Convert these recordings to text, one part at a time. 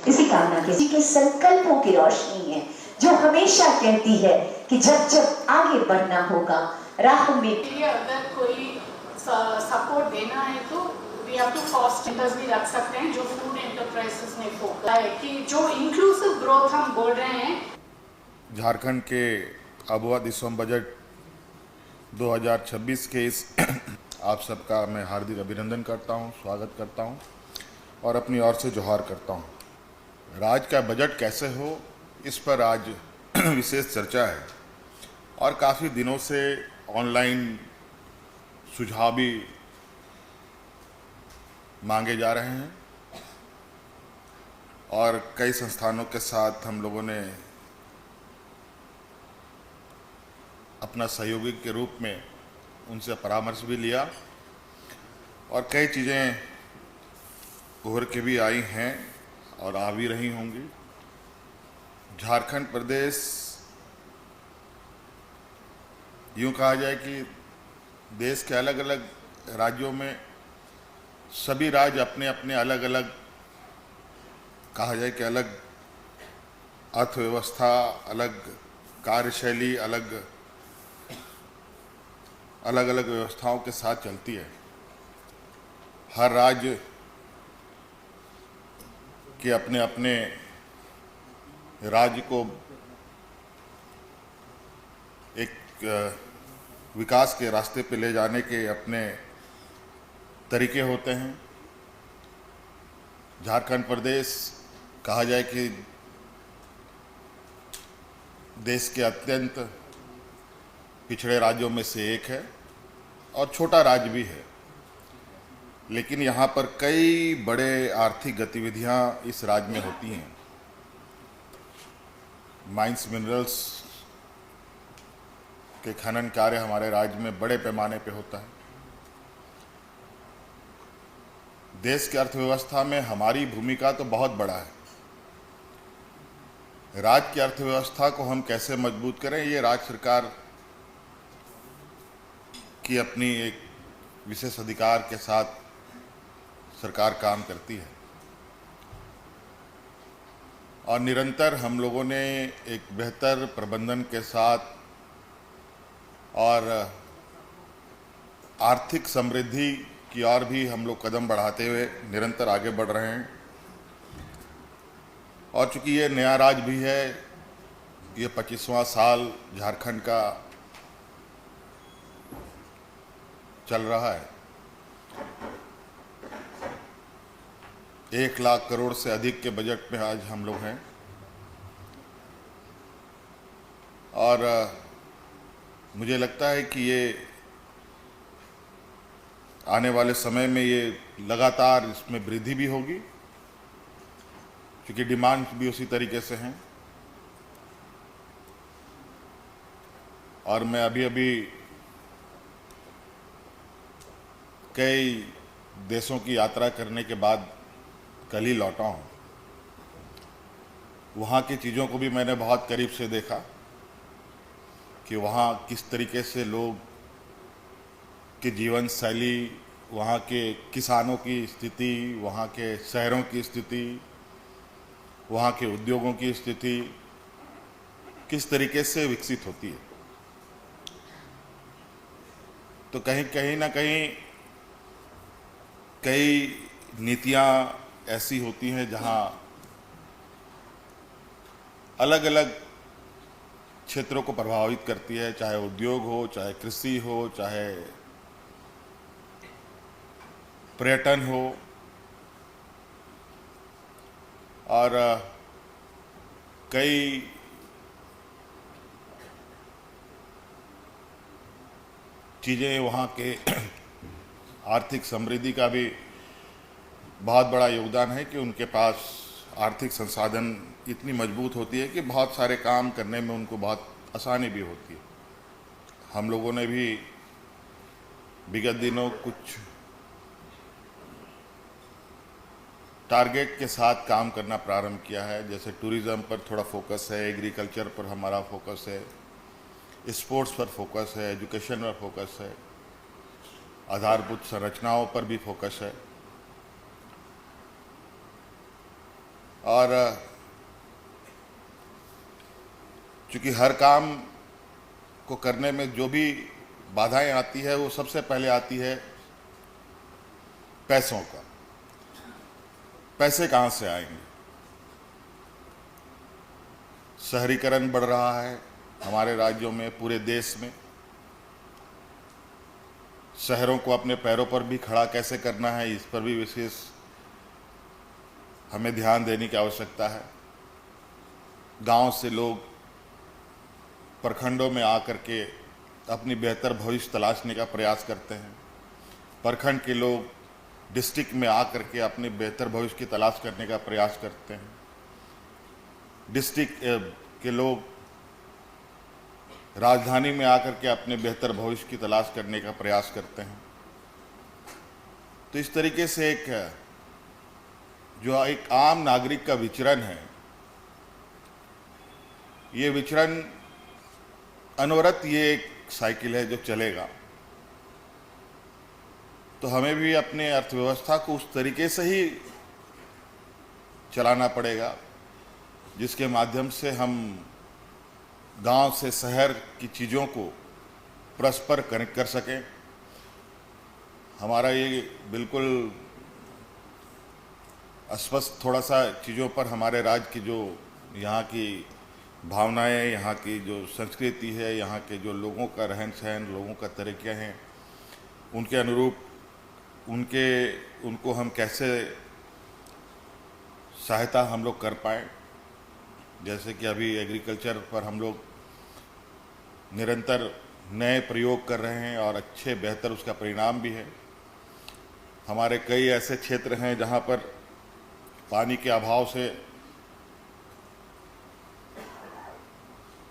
इसी कामना के इसी के संकल्पों की रोशनी है जो हमेशा कहती है कि जब जब आगे बढ़ना होगा राह में अगर कोई सपोर्ट देना है तो we have to cost centres भी रख सकते हैं जो फूड एंटरप्राइजेस ने फोकस है कि जो इंक्लूसिव ग्रोथ हम बोल रहे हैं। झारखंड के आबुआ दिसोम बजट 2026 के इस आप सबका मैं हार्दिक अभिनंदन करता हूं, स्वागत करता हूं और अपनी ओर से जोहार करता हूं। राज्य का बजट कैसे हो इस पर आज विशेष चर्चा है और काफ़ी दिनों से ऑनलाइन सुझाव भी मांगे जा रहे हैं और कई संस्थानों के साथ हम लोगों ने अपना सहयोगी के रूप में उनसे परामर्श भी लिया और कई चीज़ें उभर के भी आई हैं और आ भी रही होंगी। झारखंड प्रदेश यूँ कहा जाए कि देश के अलग अलग राज्यों में सभी राज्य अपने अपने अलग अलग कहा जाए कि अलग अर्थव्यवस्था, अलग कार्यशैली, अलग अलग व्यवस्थाओं के साथ चलती है। हर राज्य के अपने अपने राज्य को एक विकास के रास्ते पे ले जाने के अपने तरीके होते हैं। झारखंड प्रदेश कहा जाए कि देश के अत्यंत पिछड़े राज्यों में से एक है और छोटा राज्य भी है, लेकिन यहाँ पर कई बड़े आर्थिक गतिविधियाँ इस राज्य में होती हैं। माइंस मिनरल्स के खनन कार्य हमारे राज्य में बड़े पैमाने पे होता है। देश की अर्थव्यवस्था में हमारी भूमिका तो बहुत बड़ा है। राज्य की अर्थव्यवस्था को हम कैसे मजबूत करें, ये राज्य सरकार की अपनी एक विशेष अधिकार के साथ सरकार काम करती है और निरंतर हम लोगों ने एक बेहतर प्रबंधन के साथ और आर्थिक समृद्धि की ओर भी हम लोग कदम बढ़ाते हुए निरंतर आगे बढ़ रहे हैं। और चूंकि ये नया राज्य भी है, ये 25वां साल झारखंड का चल रहा है। 1 लाख करोड़ से अधिक के बजट में आज हम लोग हैं और मुझे लगता है कि ये आने वाले समय में ये लगातार इसमें वृद्धि भी होगी क्योंकि डिमांड भी उसी तरीके से हैं। और मैं अभी कई देशों की यात्रा करने के बाद कल ही लौटा हूँ। वहाँ की चीज़ों को भी मैंने बहुत करीब से देखा कि वहाँ किस तरीके से लोग की जीवन शैली, वहाँ के किसानों की स्थिति, वहाँ के शहरों की स्थिति, वहाँ के उद्योगों की स्थिति किस तरीके से विकसित होती है। तो कहीं ना कहीं कई नीतियाँ ऐसी होती हैं जहाँ अलग अलग क्षेत्रों को प्रभावित करती है, चाहे उद्योग हो, चाहे कृषि हो, चाहे पर्यटन हो। और कई चीज़ें वहाँ के आर्थिक समृद्धि का भी बहुत बड़ा योगदान है कि उनके पास आर्थिक संसाधन इतनी मजबूत होती है कि बहुत सारे काम करने में उनको बहुत आसानी भी होती है। हम लोगों ने भी विगत दिनों कुछ टारगेट के साथ काम करना प्रारंभ किया है, जैसे टूरिज़्म पर थोड़ा फोकस है, एग्रीकल्चर पर हमारा फोकस है, स्पोर्ट्स पर फोकस है, एजुकेशन पर फोकस है, आधारभूत संरचनाओं पर भी फोकस है। और चूँकि हर काम को करने में जो भी बाधाएं आती है वो सबसे पहले आती है पैसों का। पैसे कहाँ से आएंगे? शहरीकरण बढ़ रहा है हमारे राज्यों में, पूरे देश में। शहरों को अपने पैरों पर भी खड़ा कैसे करना है, इस पर भी विशेष हमें ध्यान देने की आवश्यकता है। गांव से लोग प्रखंडों में आकर के अपनी बेहतर भविष्य तलाशने का प्रयास करते हैं। प्रखंड के लोग डिस्ट्रिक्ट में आकर के अपने बेहतर भविष्य की तलाश करने का प्रयास करते हैं। डिस्ट्रिक्ट के लोग राजधानी में आकर के अपने बेहतर भविष्य की तलाश करने का प्रयास करते हैं। तो इस तरीके से जो एक आम नागरिक का विचरण है, ये विचरण अनवरत ये एक साइकिल है जो चलेगा। तो हमें भी अपने अर्थव्यवस्था को उस तरीके से ही चलाना पड़ेगा जिसके माध्यम से हम गांव से शहर की चीज़ों को परस्पर कनेक्ट कर सकें। हमारा ये बिल्कुल स्पष्ट थोड़ा सा चीज़ों पर हमारे राज्य की जो यहाँ की भावनाएं, यहाँ की जो संस्कृति है, यहाँ के जो लोगों का रहन सहन, लोगों का तरीके हैं, उनके अनुरूप उनको हम कैसे सहायता हम लोग कर पाएँ। जैसे कि अभी एग्रीकल्चर पर हम लोग निरंतर नए प्रयोग कर रहे हैं और अच्छे बेहतर उसका परिणाम भी है। हमारे कई ऐसे क्षेत्र हैं जहाँ पर पानी के अभाव से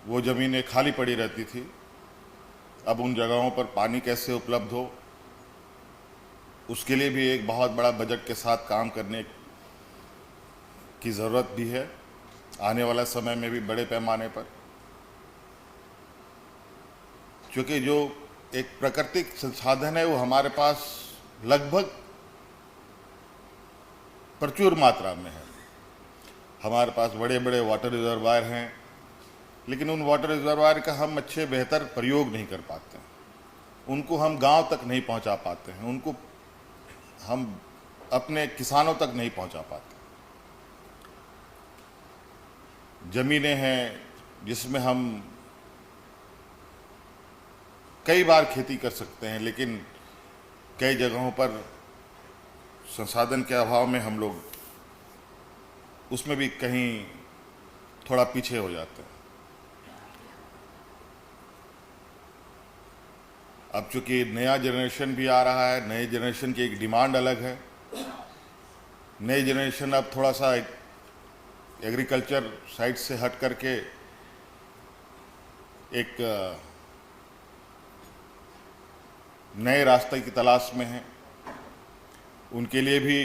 वो ज़मीनें खाली पड़ी रहती थी। अब उन जगहों पर पानी कैसे उपलब्ध हो, उसके लिए भी एक बहुत बड़ा बजट के साथ काम करने की ज़रूरत भी है आने वाला समय में भी बड़े पैमाने पर। क्योंकि जो एक प्राकृतिक संसाधन है वो हमारे पास लगभग प्रचुर मात्रा में है। हमारे पास बड़े बड़े वाटर रिजर्वायर हैं, लेकिन उन वाटर रिजर्वायर का हम अच्छे बेहतर प्रयोग नहीं कर पाते हैं। उनको हम गांव तक नहीं पहुंचा पाते हैं, उनको हम अपने किसानों तक नहीं पहुंचा पाते। ज़मीनें हैं जिसमें हम कई बार खेती कर सकते हैं, लेकिन कई जगहों पर संसाधन के अभाव में हम लोग उसमें भी कहीं थोड़ा पीछे हो जाते हैं। अब चूंकि नया जनरेशन भी आ रहा है, नए जनरेशन की एक डिमांड अलग है। नई जनरेशन अब थोड़ा सा एग्रीकल्चर साइड से हट करके एक नए रास्ते की तलाश में है। उनके लिए भी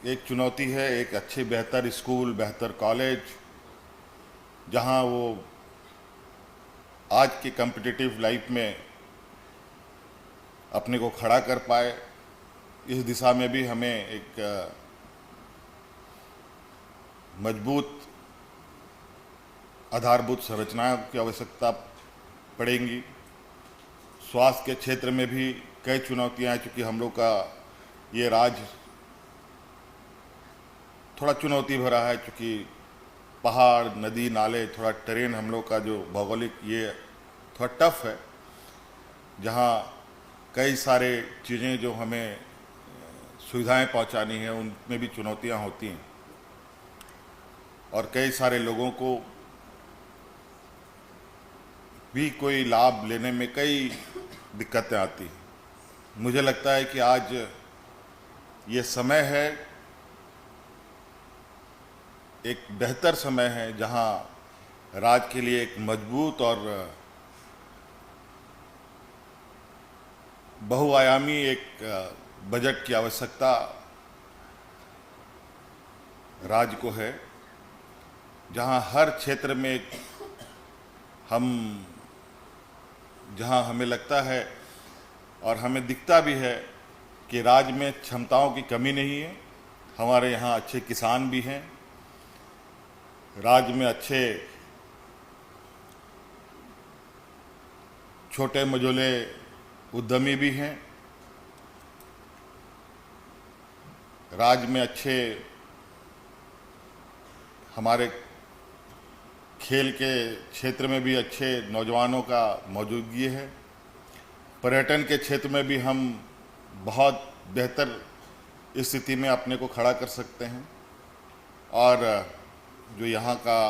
एक चुनौती है, एक अच्छे बेहतर स्कूल, बेहतर कॉलेज, जहां वो आज की कॉम्पिटिटिव लाइफ में अपने को खड़ा कर पाए। इस दिशा में भी हमें एक मजबूत आधारभूत संरचना की आवश्यकता पड़ेगी। स्वास्थ्य के क्षेत्र में भी कई चुनौतियां हैं, चूँकि हम लोग का ये राज्य थोड़ा चुनौती भरा है। चूँकि पहाड़, नदी, नाले, थोड़ा टेरेन हम लोग का जो भौगोलिक ये थोड़ा टफ है, जहाँ कई सारे चीज़ें जो हमें सुविधाएं पहुंचानी है उनमें भी चुनौतियां होती हैं और कई सारे लोगों को भी कोई लाभ लेने में कई दिक्कतें आती हैं। मुझे लगता है कि आज ये समय है, एक बेहतर समय है जहां राज्य के लिए एक मजबूत और बहुआयामी एक बजट की आवश्यकता राज्य को है, जहां हर क्षेत्र में जहां हमें लगता है और हमें दिखता भी है कि राज्य में क्षमताओं की कमी नहीं है। हमारे यहाँ अच्छे किसान भी हैं, राज्य में अच्छे छोटे मझोले उद्यमी भी हैं, राज्य में अच्छे हमारे खेल के क्षेत्र में भी अच्छे नौजवानों का मौजूदगी है, पर्यटन के क्षेत्र में भी हम बहुत बेहतर स्थिति में अपने को खड़ा कर सकते हैं। और जो यहाँ का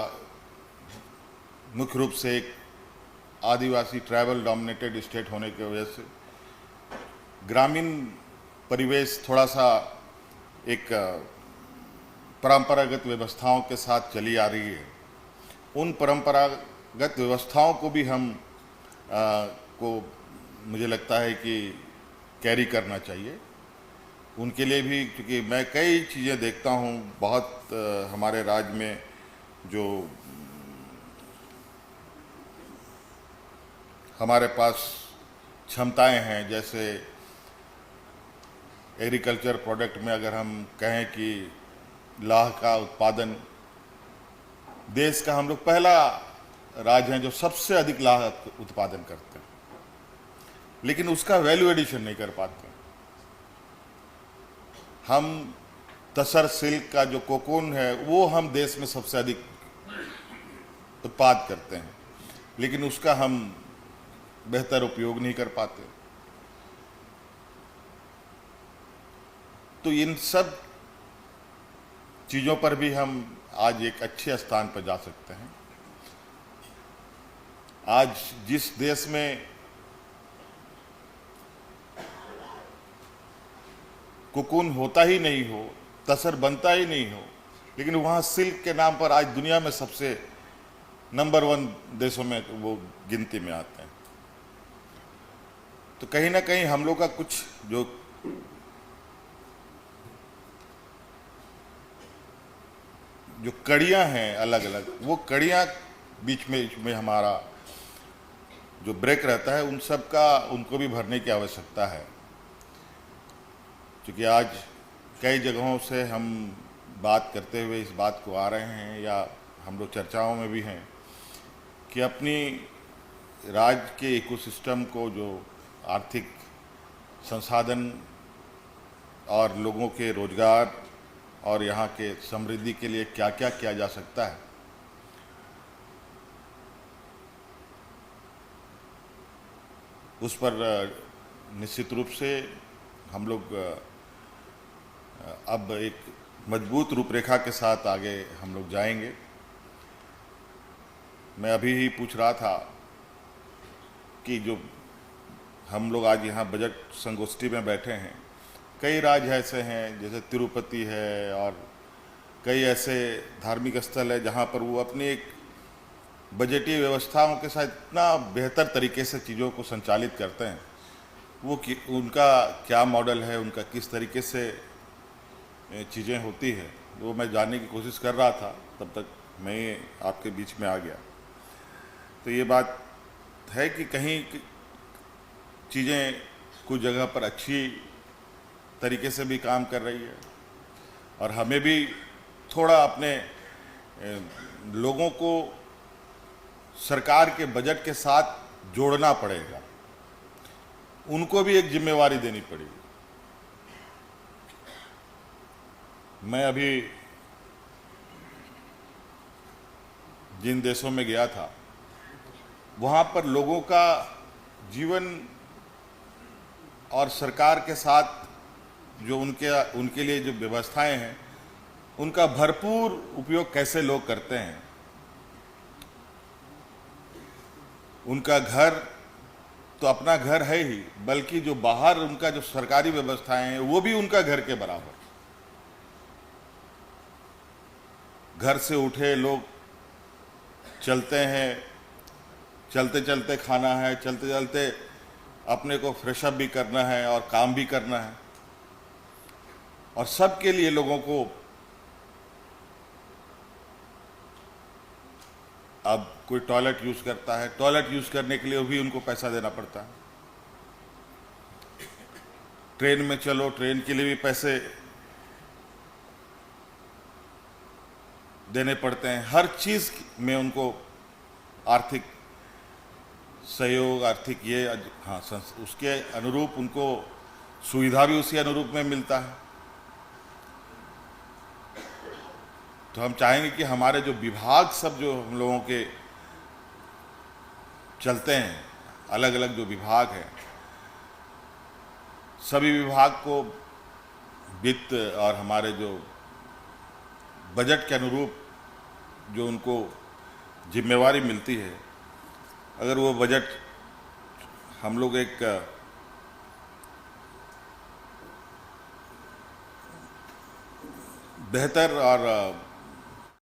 मुख्य रूप से एक आदिवासी ट्राइबल डोमिनेटेड स्टेट होने की वजह से ग्रामीण परिवेश थोड़ा सा एक परंपरागत व्यवस्थाओं के साथ चली आ रही है। उन परंपरागत व्यवस्थाओं को भी हम को मुझे लगता है कि कैरी करना चाहिए। उनके लिए भी, क्योंकि मैं कई चीज़ें देखता हूँ बहुत हमारे राज्य में जो हमारे पास क्षमताएं हैं, जैसे एग्रीकल्चर प्रोडक्ट में अगर हम कहें कि लाह का उत्पादन, देश का हम लोग पहला राज्य हैं जो सबसे अधिक लाह उत्पादन करते हैं, लेकिन उसका वैल्यू एडिशन नहीं कर पाते। हम तसर सिल्क का जो कोकून है वो हम देश में सबसे अधिक उत्पाद करते हैं, लेकिन उसका हम बेहतर उपयोग नहीं कर पाते। तो इन सब चीज़ों पर भी हम आज एक अच्छे स्थान पर जा सकते हैं। आज जिस देश में कोकून होता ही नहीं हो, तसर बनता ही नहीं हो, लेकिन वहाँ सिल्क के नाम पर आज दुनिया में सबसे नंबर 1 देशों में वो गिनती में आते हैं। तो कहीं ना कहीं हम लोग का कुछ जो कड़ियाँ हैं अलग अलग, वो कड़ियाँ बीच में हमारा जो ब्रेक रहता है, उन सब का उनको भी भरने की आवश्यकता है। क्योंकि आज कई जगहों से हम बात करते हुए इस बात को आ रहे हैं, या हम लोग चर्चाओं में भी हैं, कि अपनी राज्य के इकोसिस्टम को, जो आर्थिक संसाधन और लोगों के रोजगार और यहाँ के समृद्धि के लिए क्या क्या किया जा सकता है, उस पर निश्चित रूप से हम लोग अब एक मजबूत रूपरेखा के साथ आगे हम लोग जाएंगे। मैं अभी ही पूछ रहा था कि जो हम लोग आज यहाँ बजट संगोष्ठी में बैठे हैं, कई राज्य ऐसे हैं जैसे तिरुपति है और कई ऐसे धार्मिक स्थल है जहाँ पर वो अपनी एक बजटीय व्यवस्थाओं के साथ इतना बेहतर तरीके से चीज़ों को संचालित करते हैं। वो उनका क्या मॉडल है, उनका किस तरीके से चीज़ें होती है, वो मैं जानने की कोशिश कर रहा था, तब तक मैं आपके बीच में आ गया। तो ये बात है कि कहीं चीज़ें कुछ जगह पर अच्छी तरीके से भी काम कर रही है, और हमें भी थोड़ा अपने लोगों को सरकार के बजट के साथ जोड़ना पड़ेगा, उनको भी एक जिम्मेवारी देनी पड़ेगी। मैं अभी जिन देशों में गया था, वहाँ पर लोगों का जीवन और सरकार के साथ जो उनके लिए जो व्यवस्थाएं हैं, उनका भरपूर उपयोग कैसे लोग करते हैं। उनका घर तो अपना घर है ही, बल्कि जो बाहर उनका जो सरकारी व्यवस्थाएं हैं वो भी उनका घर के बराबर। घर से उठे लोग चलते हैं, चलते चलते खाना है, चलते चलते अपने को फ्रेशअप भी करना है और काम भी करना है, और सबके लिए लोगों को अब कोई टॉयलेट यूज करता है, टॉयलेट यूज करने के लिए भी उनको पैसा देना पड़ता है। ट्रेन में चलो, ट्रेन के लिए भी पैसे देने पड़ते हैं, हर चीज़ में उनको आर्थिक सहयोग, आर्थिक ये हाँ उसके अनुरूप उनको सुविधा भी उसी अनुरूप में मिलता है। तो हम चाहेंगे कि हमारे जो विभाग सब जो हम लोगों के चलते हैं, अलग अलग जो विभाग हैं, सभी विभाग को वित्त और हमारे जो बजट के अनुरूप जो उनको जिम्मेवारी मिलती है, अगर वो बजट हम लोग एक बेहतर और